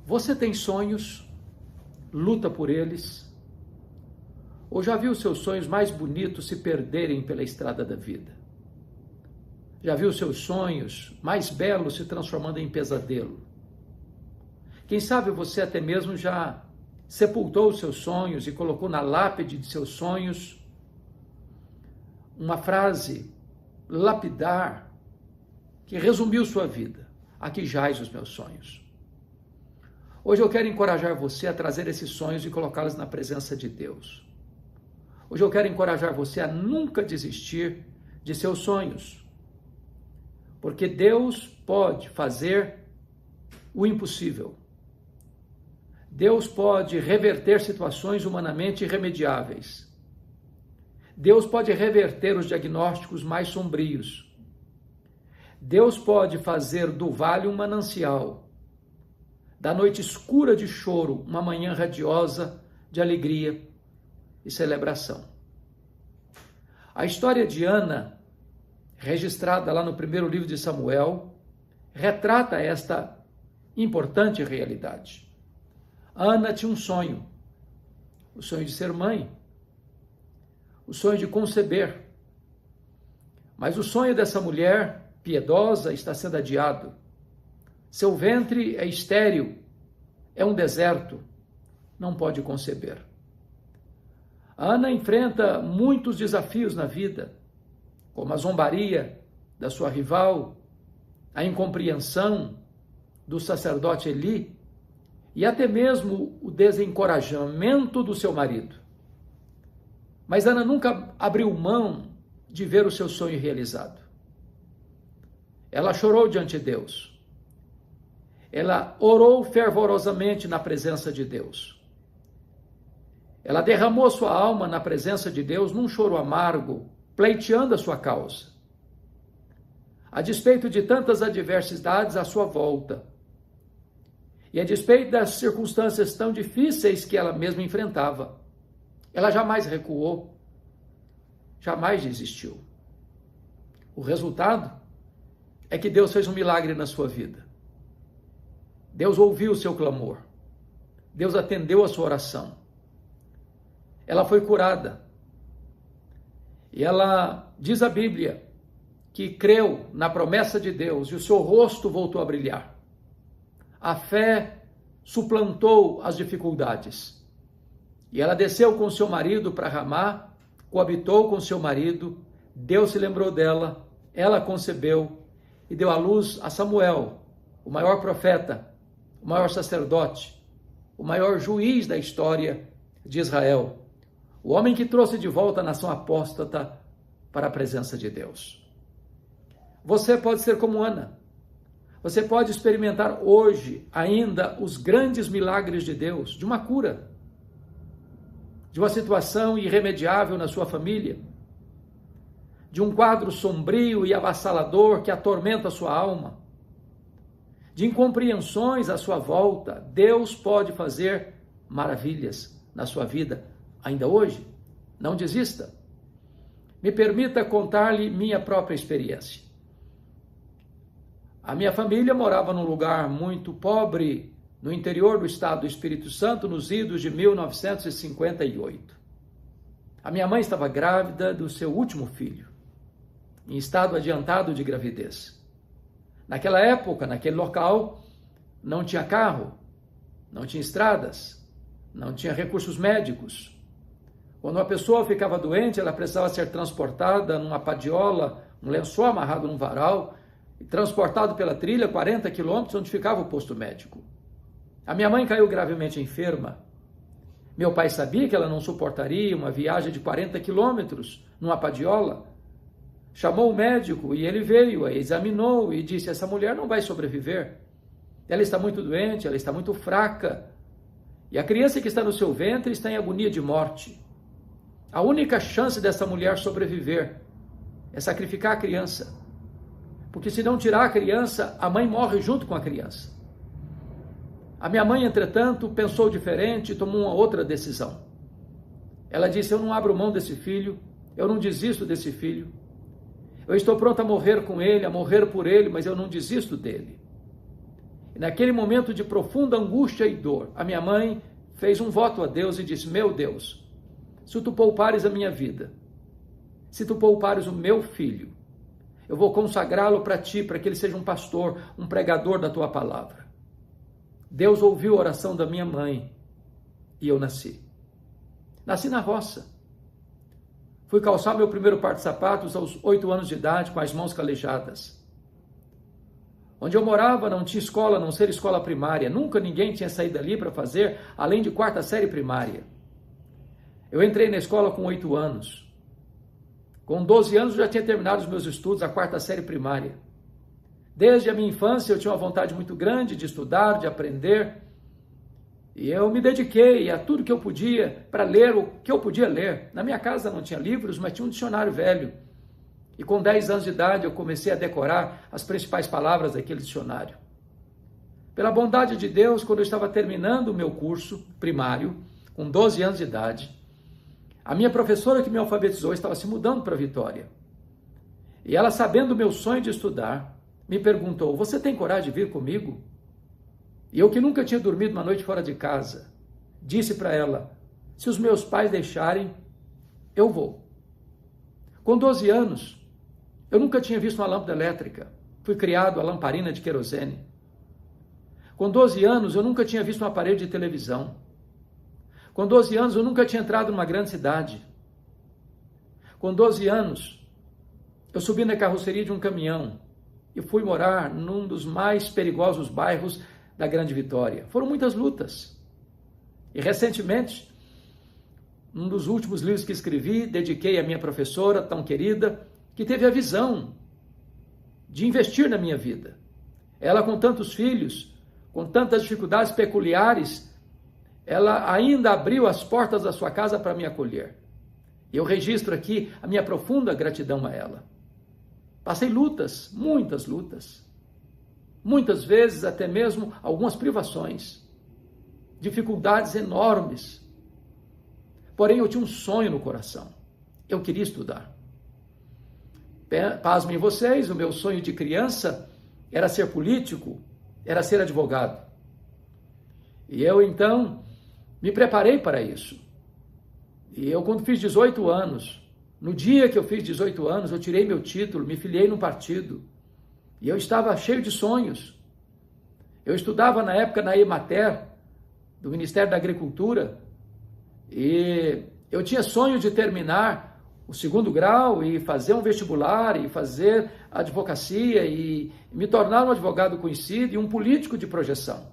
Você tem sonhos, luta por eles, ou já viu seus sonhos mais bonitos se perderem pela estrada da vida? Já viu seus sonhos mais belos se transformando em pesadelo? Quem sabe você até mesmo já sepultou os seus sonhos e colocou na lápide de seus sonhos uma frase lapidar que resumiu sua vida. Aqui jaz os meus sonhos. Hoje eu quero encorajar você a trazer esses sonhos e colocá-los na presença de Deus. Hoje eu quero encorajar você a nunca desistir de seus sonhos. Porque Deus pode fazer o impossível. Deus pode reverter situações humanamente irremediáveis. Deus pode reverter os diagnósticos mais sombrios. Deus pode fazer do vale um manancial, da noite escura de choro, uma manhã radiosa de alegria e celebração. A história de Ana, registrada lá no primeiro livro de Samuel, retrata esta importante realidade. Ana tinha um sonho, o sonho de ser mãe, o sonho de conceber. Mas o sonho dessa mulher piedosa está sendo adiado. Seu ventre é estéril, é um deserto, não pode conceber. Ana enfrenta muitos desafios na vida, como a zombaria da sua rival, a incompreensão do sacerdote Eli e até mesmo o desencorajamento do seu marido. Mas Ana nunca abriu mão de ver o seu sonho realizado. Ela chorou diante de Deus. Ela orou fervorosamente na presença de Deus. Ela derramou sua alma na presença de Deus num choro amargo, pleiteando a sua causa. A despeito de tantas adversidades à sua volta, e a despeito das circunstâncias tão difíceis que ela mesma enfrentava, ela jamais recuou, jamais desistiu. O resultado é que Deus fez um milagre na sua vida. Deus ouviu o seu clamor. Deus atendeu a sua oração. Ela foi curada. E ela, diz a Bíblia, que creu na promessa de Deus e o seu rosto voltou a brilhar. A fé suplantou as dificuldades. E ela desceu com seu marido para Ramá, coabitou com seu marido, Deus se lembrou dela, ela concebeu e deu à luz a Samuel, o maior profeta, o maior sacerdote, o maior juiz da história de Israel, o homem que trouxe de volta a nação apóstata para a presença de Deus. Você pode ser como Ana. Você pode experimentar hoje ainda os grandes milagres de Deus, de uma cura, de uma situação irremediável na sua família, de um quadro sombrio e avassalador que atormenta a sua alma, de incompreensões à sua volta. Deus pode fazer maravilhas na sua vida ainda hoje. Não desista. Me permita contar-lhe minha própria experiência. A minha família morava num lugar muito pobre, no interior do estado do Espírito Santo, nos idos de 1958. A minha mãe estava grávida do seu último filho, em estado adiantado de gravidez. Naquela época, naquele local, não tinha carro, não tinha estradas, não tinha recursos médicos. Quando uma pessoa ficava doente, ela precisava ser transportada numa padiola, um lençol amarrado num varal, e transportado pela trilha 40 quilômetros, onde ficava o posto médico. A minha mãe caiu gravemente enferma. Meu pai sabia que ela não suportaria uma viagem de 40 quilômetros numa padiola. Chamou o médico e ele veio, a examinou e disse: essa mulher não vai sobreviver. Ela está muito doente, ela está muito fraca. E a criança que está no seu ventre está em agonia de morte. A única chance dessa mulher sobreviver é sacrificar a criança. Porque se não tirar a criança, a mãe morre junto com a criança. A minha mãe, entretanto, pensou diferente e tomou uma outra decisão. Ela disse: eu não abro mão desse filho, eu não desisto desse filho. Eu estou pronta a morrer com ele, a morrer por ele, mas eu não desisto dele. E naquele momento de profunda angústia e dor, a minha mãe fez um voto a Deus e disse: meu Deus, se tu poupares a minha vida, se tu poupares o meu filho, eu vou consagrá-lo para ti, para que ele seja um pastor, um pregador da tua palavra. Deus ouviu a oração da minha mãe e eu nasci. Nasci na roça. Fui calçar meu primeiro par de sapatos aos 8 anos de idade, com as mãos calejadas. Onde eu morava não tinha escola, a não ser escola primária. Nunca ninguém tinha saído dali para fazer, além de 4ª série primária. Eu entrei na escola com 8 anos. Com 12 anos eu já tinha terminado os meus estudos, a 4ª série primária. Desde a minha infância eu tinha uma vontade muito grande de estudar, de aprender. E eu me dediquei a tudo que eu podia para ler o que eu podia ler. Na minha casa não tinha livros, mas tinha um dicionário velho. E com 10 anos de idade eu comecei a decorar as principais palavras daquele dicionário. Pela bondade de Deus, quando eu estava terminando o meu curso primário, com 12 anos de idade, a minha professora que me alfabetizou estava se mudando para Vitória. E ela, sabendo do meu sonho de estudar, me perguntou: você tem coragem de vir comigo? E eu, que nunca tinha dormido uma noite fora de casa, disse para ela: se os meus pais deixarem, eu vou. Com 12 anos, eu nunca tinha visto uma lâmpada elétrica. Fui criado a lamparina de querosene. Com 12 anos, eu nunca tinha visto um aparelho de televisão. Com 12 anos, eu nunca tinha entrado numa grande cidade. Com 12 anos, eu subi na carroceria de um caminhão e fui morar num dos mais perigosos bairros da Grande Vitória. Foram muitas lutas. E recentemente, num dos últimos livros que escrevi, dediquei à minha professora tão querida, que teve a visão de investir na minha vida. Ela, com tantos filhos, com tantas dificuldades peculiares, ela ainda abriu as portas da sua casa para me acolher. E eu registro aqui a minha profunda gratidão a ela. Passei lutas, muitas lutas. Muitas vezes até mesmo algumas privações. Dificuldades enormes. Porém, eu tinha um sonho no coração. Eu queria estudar. Pasmem vocês, o meu sonho de criança era ser político, era ser advogado. E eu, então, me preparei para isso. E eu, quando fiz 18 anos, no dia que eu fiz 18 anos, eu tirei meu título, me filiei num partido. E eu estava cheio de sonhos. Eu estudava na época na Emater, do Ministério da Agricultura, e eu tinha sonho de terminar o 2º grau e fazer um vestibular e fazer advocacia e me tornar um advogado conhecido e um político de projeção.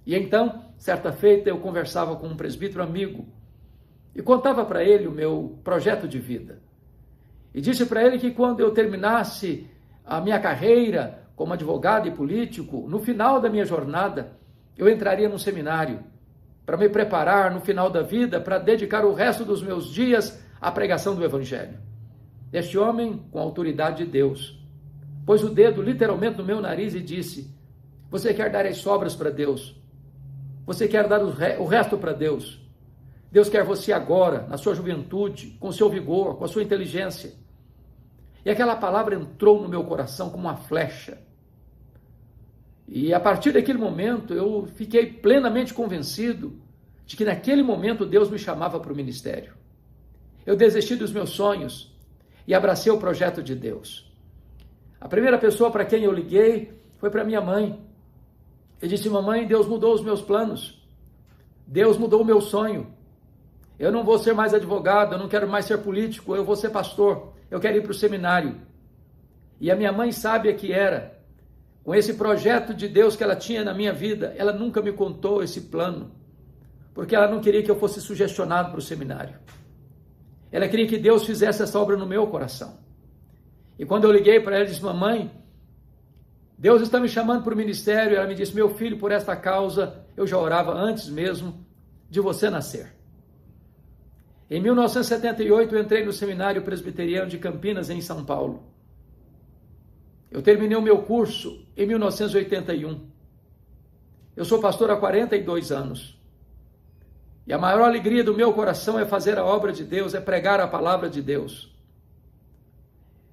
E então, certa feita, eu conversava com um presbítero amigo e contava para ele o meu projeto de vida. E disse para ele que quando eu terminasse a minha carreira como advogado e político, no final da minha jornada, eu entraria num seminário para me preparar no final da vida para dedicar o resto dos meus dias à pregação do Evangelho. Este homem, com a autoridade de Deus, pôs o dedo literalmente no meu nariz e disse: você quer dar as sobras para Deus? Você quer dar o resto para Deus? Deus quer você agora, na sua juventude, com o seu vigor, com a sua inteligência. E aquela palavra entrou no meu coração como uma flecha. E a partir daquele momento eu fiquei plenamente convencido de que naquele momento Deus me chamava para o ministério. Eu desisti dos meus sonhos e abracei o projeto de Deus. A primeira pessoa para quem eu liguei foi para minha mãe. Eu disse: mamãe, Deus mudou os meus planos. Deus mudou o meu sonho. Eu não vou ser mais advogado, eu não quero mais ser político, eu vou ser pastor. Eu quero ir para o seminário. E a minha mãe, sábia que era, com esse projeto de Deus que ela tinha na minha vida, ela nunca me contou esse plano, porque ela não queria que eu fosse sugestionado para o seminário. Ela queria que Deus fizesse essa obra no meu coração. E quando eu liguei para ela, disse: mamãe, Deus está me chamando para o ministério. Ela me disse: meu filho, por esta causa, eu já orava antes mesmo de você nascer. Em 1978, eu entrei no Seminário Presbiteriano de Campinas, em São Paulo. Eu terminei o meu curso em 1981. Eu sou pastor há 42 anos. E a maior alegria do meu coração é fazer a obra de Deus, é pregar a palavra de Deus.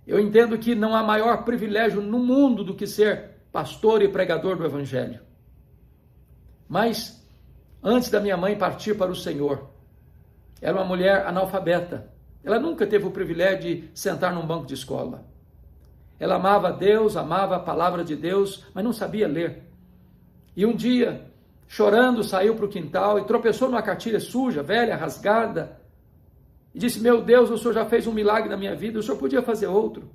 Eu entendo que não há maior privilégio no mundo do que ser pastor e pregador do Evangelho. Mas, antes da minha mãe partir para o Senhor, era uma mulher analfabeta. Ela nunca teve o privilégio de sentar num banco de escola. Ela amava Deus, amava a palavra de Deus, mas não sabia ler. E um dia, chorando, saiu para o quintal e tropeçou numa cartilha suja, velha, rasgada, e disse: meu Deus, o Senhor já fez um milagre na minha vida, o Senhor podia fazer outro.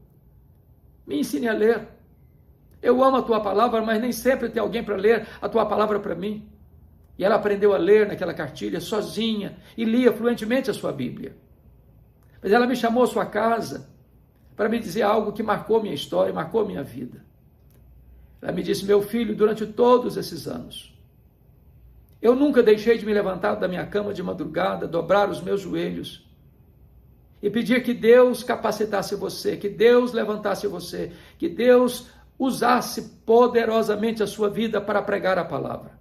Me ensine a ler. Eu amo a tua palavra, mas nem sempre tem alguém para ler a tua palavra para mim. E ela aprendeu a ler naquela cartilha sozinha e lia fluentemente a sua Bíblia. Mas ela me chamou à sua casa para me dizer algo que marcou minha história, marcou minha vida. Ela me disse: meu filho, durante todos esses anos, eu nunca deixei de me levantar da minha cama de madrugada, dobrar os meus joelhos e pedir que Deus capacitasse você, que Deus levantasse você, que Deus usasse poderosamente a sua vida para pregar a palavra.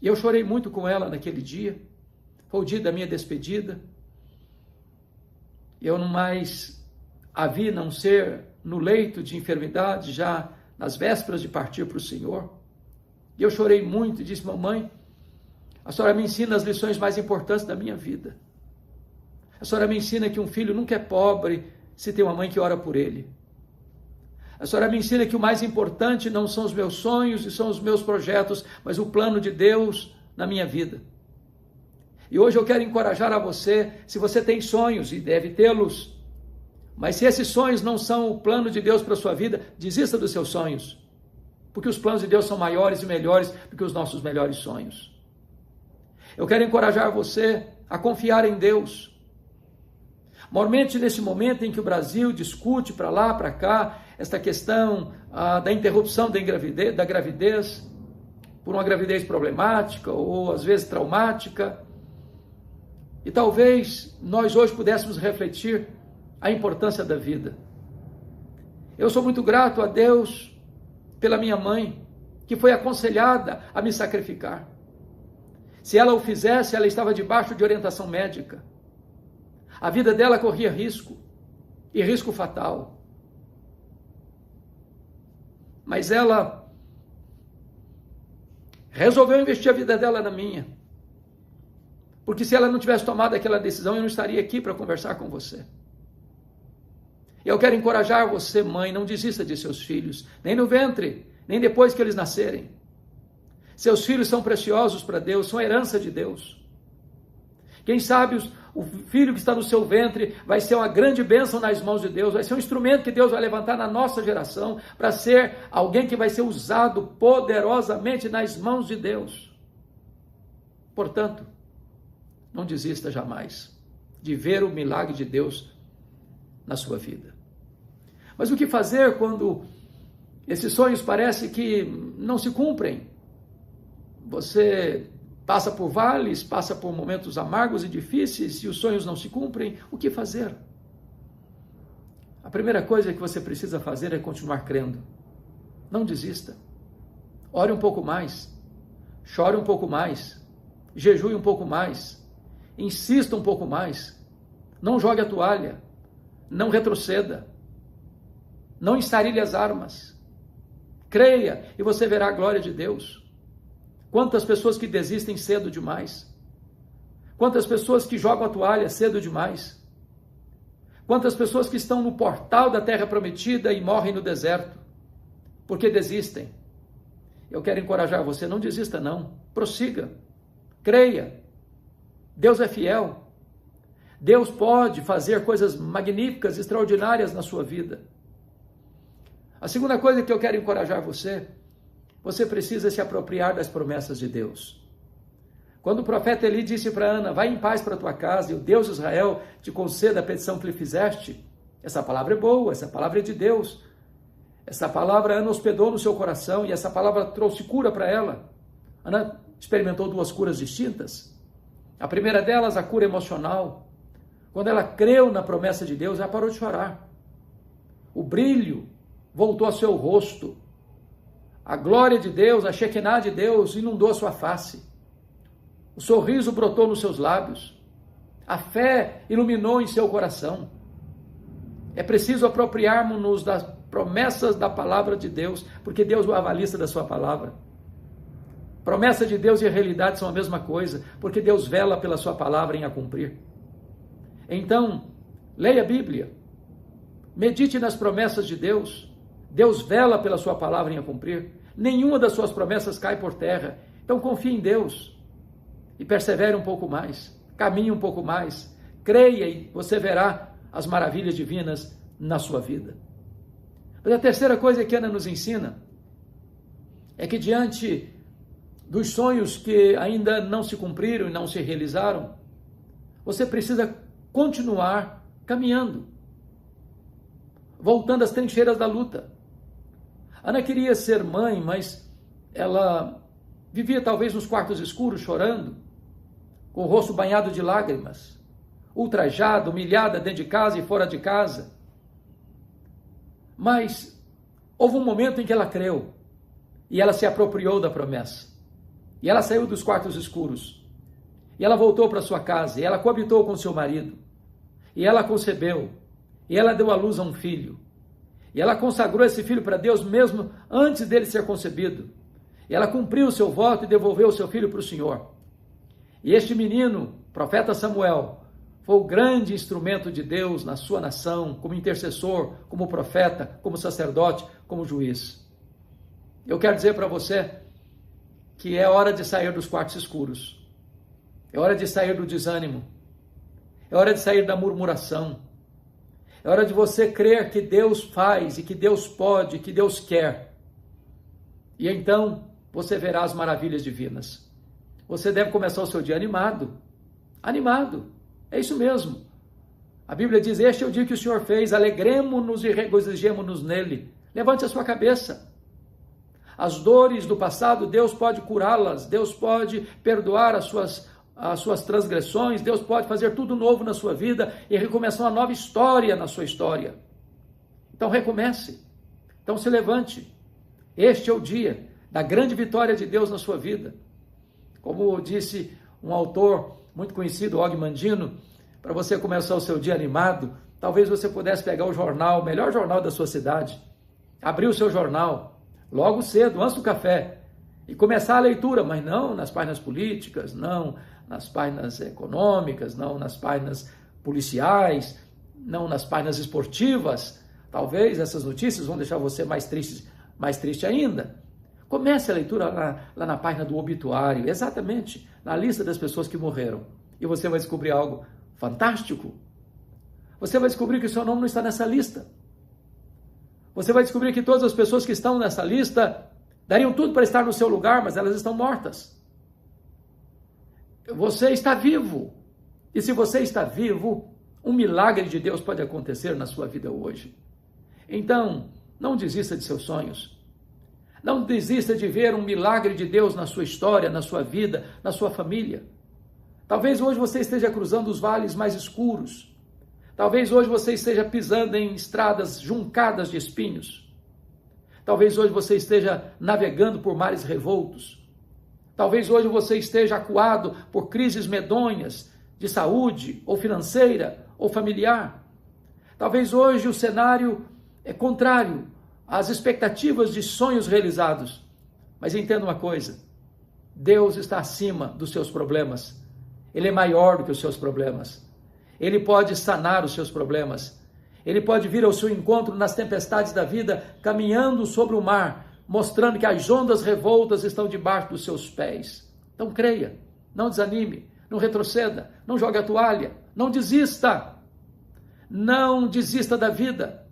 E eu chorei muito com ela naquele dia. Foi o dia da minha despedida. Eu não mais a vi não ser no leito de enfermidade, já nas vésperas de partir para o Senhor. E eu chorei muito e disse: mamãe, a senhora me ensina as lições mais importantes da minha vida. A senhora me ensina que um filho nunca é pobre se tem uma mãe que ora por ele. A senhora me ensina que o mais importante não são os meus sonhos e são os meus projetos, mas o plano de Deus na minha vida. E hoje eu quero encorajar a você, se você tem sonhos, e deve tê-los, mas se esses sonhos não são o plano de Deus para a sua vida, desista dos seus sonhos, porque os planos de Deus são maiores e melhores do que os nossos melhores sonhos. Eu quero encorajar você a confiar em Deus. Mormente nesse momento em que o Brasil discute para lá, para cá, esta questão da interrupção da gravidez, por uma gravidez problemática ou às vezes traumática. E talvez nós hoje pudéssemos refletir a importância da vida. Eu sou muito grato a Deus pela minha mãe, que foi aconselhada a me sacrificar. Se ela o fizesse, ela estava debaixo de orientação médica. A vida dela corria risco, e risco fatal. Mas ela resolveu investir a vida dela na minha. Porque se ela não tivesse tomado aquela decisão, eu não estaria aqui para conversar com você. Eu quero encorajar você, mãe, não desista de seus filhos, nem no ventre, nem depois que eles nascerem. Seus filhos são preciosos para Deus, são herança de Deus. Quem sabe o filho que está no seu ventre vai ser uma grande bênção nas mãos de Deus, vai ser um instrumento que Deus vai levantar na nossa geração para ser alguém que vai ser usado poderosamente nas mãos de Deus. Portanto, não desista jamais de ver o milagre de Deus na sua vida. Mas o que fazer quando esses sonhos parecem que não se cumprem? Você passa por vales, passa por momentos amargos e difíceis e os sonhos não se cumprem. O que fazer? A primeira coisa que você precisa fazer é continuar crendo. Não desista. Ore um pouco mais. Chore um pouco mais. Jejue um pouco mais. Insista um pouco mais. Não jogue a toalha. Não retroceda. Não estarilhe as armas. Creia e você verá a glória de Deus. Quantas pessoas que desistem cedo demais. Quantas pessoas que jogam a toalha cedo demais. Quantas pessoas que estão no portal da terra prometida e morrem no deserto. Porque desistem. Eu quero encorajar você, não desista não. Prossiga. Creia. Deus é fiel. Deus pode fazer coisas magníficas, extraordinárias na sua vida. A segunda coisa que eu quero encorajar você precisa se apropriar das promessas de Deus. Quando o profeta Eli disse para Ana: vai em paz para a tua casa e o Deus de Israel te conceda a petição que lhe fizeste, essa palavra é boa, essa palavra é de Deus. Essa palavra Ana hospedou no seu coração e essa palavra trouxe cura para ela. Ana experimentou duas curas distintas. A primeira delas, a cura emocional. Quando ela creu na promessa de Deus, ela parou de chorar. O brilho voltou ao seu rosto. A glória de Deus, a Shekinah de Deus inundou a sua face. O sorriso brotou nos seus lábios. A fé iluminou em seu coração. É preciso apropriarmos-nos das promessas da palavra de Deus, porque Deus é o avalista da sua palavra. Promessa de Deus e a realidade são a mesma coisa, porque Deus vela pela sua palavra em a cumprir. Então, leia a Bíblia, medite nas promessas de Deus. Deus vela pela sua palavra em a cumprir. Nenhuma das suas promessas cai por terra. Então confie em Deus e persevere um pouco mais, caminhe um pouco mais, creia e você verá as maravilhas divinas na sua vida. Mas a terceira coisa que Ana nos ensina é que diante dos sonhos que ainda não se cumpriram e não se realizaram, você precisa continuar caminhando, voltando às trincheiras da luta. Ana queria ser mãe, mas ela vivia talvez nos quartos escuros, chorando, com o rosto banhado de lágrimas, ultrajada, humilhada dentro de casa e fora de casa. Mas houve um momento em que ela creu, e ela se apropriou da promessa. E ela saiu dos quartos escuros, e ela voltou para sua casa, e ela coabitou com seu marido, e ela concebeu, e ela deu à luz a um filho, e ela consagrou esse filho para Deus mesmo antes dele ser concebido, e ela cumpriu o seu voto e devolveu o seu filho para o Senhor. E este menino, profeta Samuel, foi o grande instrumento de Deus na sua nação, como intercessor, como profeta, como sacerdote, como juiz. Eu quero dizer para você que é hora de sair dos quartos escuros, é hora de sair do desânimo, é hora de sair da murmuração, é hora de você crer que Deus faz e que Deus pode, que Deus quer. E então você verá as maravilhas divinas. Você deve começar o seu dia animado, é isso mesmo. A Bíblia diz, este é o dia que o Senhor fez, alegremo-nos e regozijemo-nos nele. Levante a sua cabeça. As dores do passado, Deus pode curá-las, Deus pode perdoar as suas transgressões, Deus pode fazer tudo novo na sua vida e recomeçar uma nova história na sua história. Então recomece, então se levante. Este é o dia da grande vitória de Deus na sua vida. Como disse um autor muito conhecido, Og Mandino, para você começar o seu dia animado, talvez você pudesse pegar o jornal, o melhor jornal da sua cidade, abrir o seu jornal, logo cedo, antes do café, e começar a leitura, mas não nas páginas políticas, não nas páginas econômicas, não nas páginas policiais, não nas páginas esportivas. Talvez essas notícias vão deixar você mais triste ainda. Comece a leitura lá na página do obituário, exatamente, na lista das pessoas que morreram, e você vai descobrir algo fantástico. Você vai descobrir que o seu nome não está nessa lista. Você vai descobrir que todas as pessoas que estão nessa lista dariam tudo para estar no seu lugar, mas elas estão mortas. Você está vivo. E se você está vivo, um milagre de Deus pode acontecer na sua vida hoje. Então, não desista de seus sonhos. Não desista de ver um milagre de Deus na sua história, na sua vida, na sua família. Talvez hoje você esteja cruzando os vales mais escuros. Talvez hoje você esteja pisando em estradas juncadas de espinhos. Talvez hoje você esteja navegando por mares revoltos. Talvez hoje você esteja acuado por crises medonhas de saúde, ou financeira, ou familiar. Talvez hoje o cenário é contrário às expectativas de sonhos realizados. Mas entenda uma coisa, Deus está acima dos seus problemas. Ele é maior do que os seus problemas. Ele pode sanar os seus problemas. Ele pode vir ao seu encontro nas tempestades da vida, caminhando sobre o mar, mostrando que as ondas revoltas estão debaixo dos seus pés. Então creia, não desanime, não retroceda, não jogue a toalha, não desista. Não desista da vida.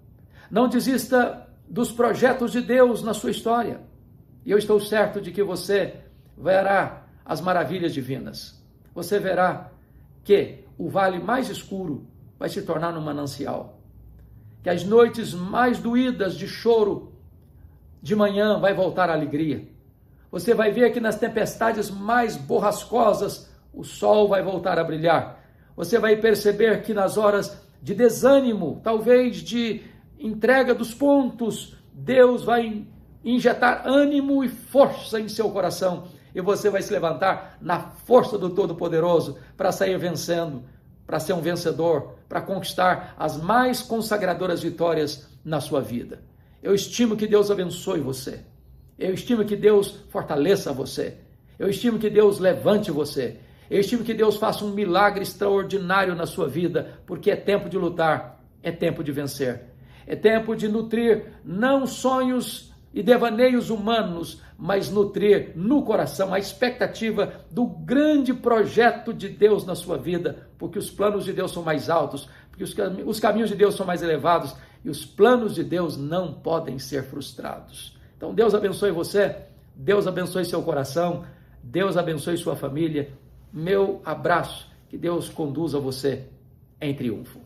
Não desista dos projetos de Deus na sua história. E eu estou certo de que você verá as maravilhas divinas. Você verá que o vale mais escuro vai se tornar num manancial. Que as noites mais doídas de choro de manhã vai voltar a alegria. Você vai ver que nas tempestades mais borrascosas o sol vai voltar a brilhar. Você vai perceber que nas horas de desânimo, talvez de entrega dos pontos, Deus vai injetar ânimo e força em seu coração. E você vai se levantar na força do Todo-Poderoso para sair vencendo, para ser um vencedor, para conquistar as mais consagradoras vitórias na sua vida. Eu estimo que Deus abençoe você. Eu estimo que Deus fortaleça você. Eu estimo que Deus levante você. Eu estimo que Deus faça um milagre extraordinário na sua vida, porque é tempo de lutar, é tempo de vencer. É tempo de nutrir não sonhos e devaneios humanos, mas nutrir no coração a expectativa do grande projeto de Deus na sua vida, porque os planos de Deus são mais altos, porque os caminhos de Deus são mais elevados e os planos de Deus não podem ser frustrados. Então Deus abençoe você, Deus abençoe seu coração, Deus abençoe sua família. Meu abraço, que Deus conduza você em triunfo.